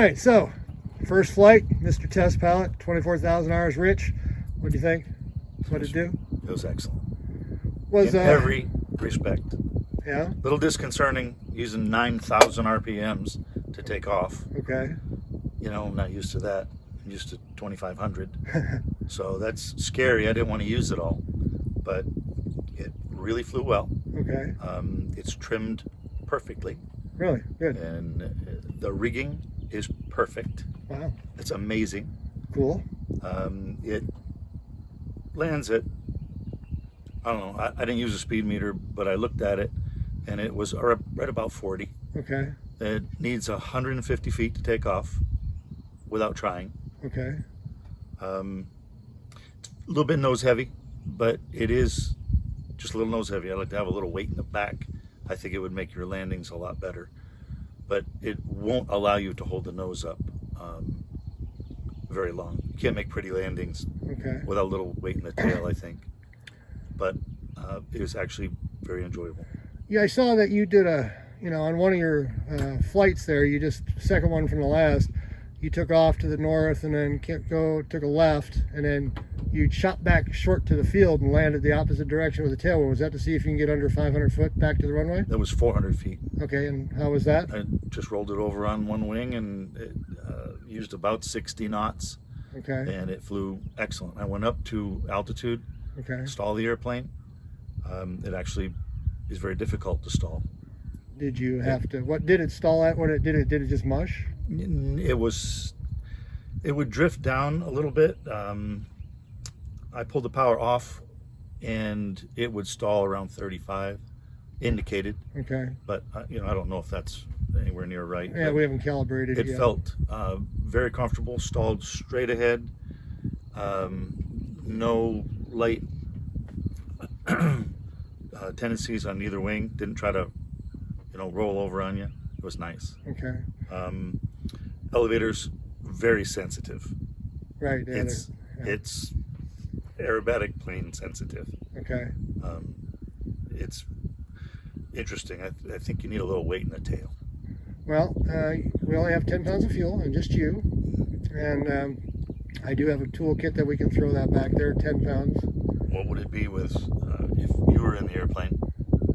right, so first flight, Mr. Test Pilot, 24,000 hours. Rich, what do you think? What did it do? It was excellent. Was in every respect. Yeah. A little disconcerting using 9,000 RPMs to take off. Okay. You know, I'm not used to that. I'm used to 2,500. So that's scary. I didn't want to use it all, but it really flew well. Okay. It's trimmed perfectly. Really good. And the rigging is perfect. Wow. It's amazing. Cool. It lands at, I don't know, I didn't use a speed meter, but I looked at it and it was right about 40. Okay. It needs 150 feet to take off without trying. Okay. A little bit nose heavy, but it is just a little nose heavy. I like to have a little weight in the back. I think it would make your landings a lot better, but it won't allow you to hold the nose up very long. You can't make pretty landings without a little weight in the tail, I think. But it was actually very enjoyable. Yeah, I saw that you did on one of your flights there, you just, second one from the last, you took off to the north and then took a left, and then you shot back short to the field and landed the opposite direction with the tailwind. Was that to see if you can get under 500 foot back to the runway? That was 400 feet. Okay, and how was that? I just rolled it over on one wing and it used about 60 knots. Okay. And it flew excellent. I went up to altitude, stall the airplane. It actually is very difficult to stall. Did you have to, what did it stall at? Did it just mush? It would drift down a little bit. I pulled the power off and it would stall around 35 indicated. Okay. But I don't know if that's anywhere near right. Yeah, we haven't calibrated it yet. It felt very comfortable, stalled straight ahead. No light tendencies on either wing. Didn't try to roll over on you. It was nice. Okay. Elevators very sensitive. Right. Yeah, it's aerobatic plane sensitive. Okay. It's interesting. I think you need a little weight in the tail. Well, we only have 10 pounds of fuel, and just you. And I do have a toolkit that we can throw that back there, 10 pounds. What would it be with if you were in the airplane?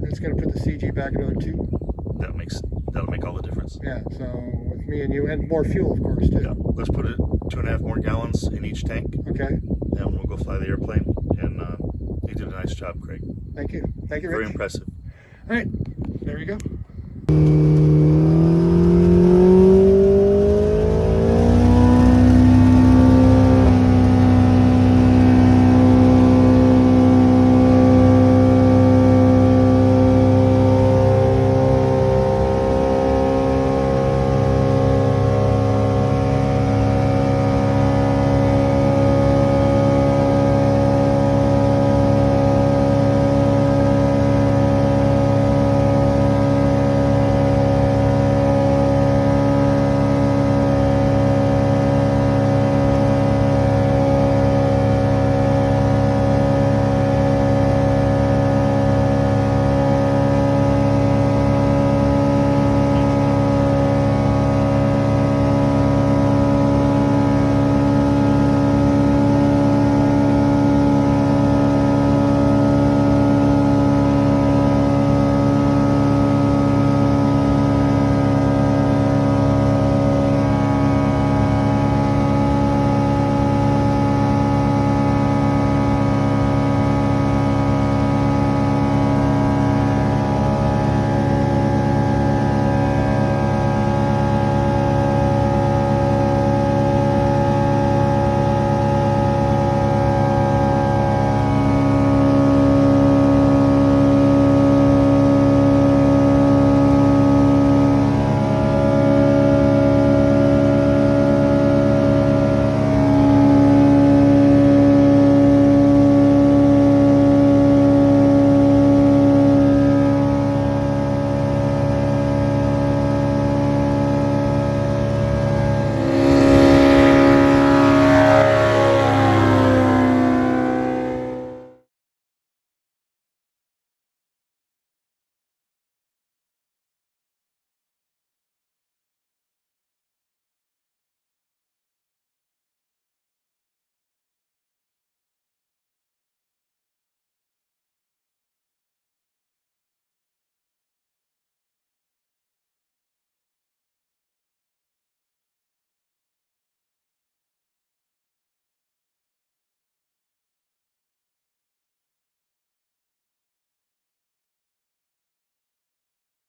It's going to put the CG back another 2. That'll make all the difference. Yeah, so with me and you, and more fuel, of course, too. Yeah, let's put it 2.5 more gallons in each tank. Okay. And we'll go fly the airplane. And you did a nice job, Craig. Thank you. Thank you, Rich. Very impressive. All right, there you go.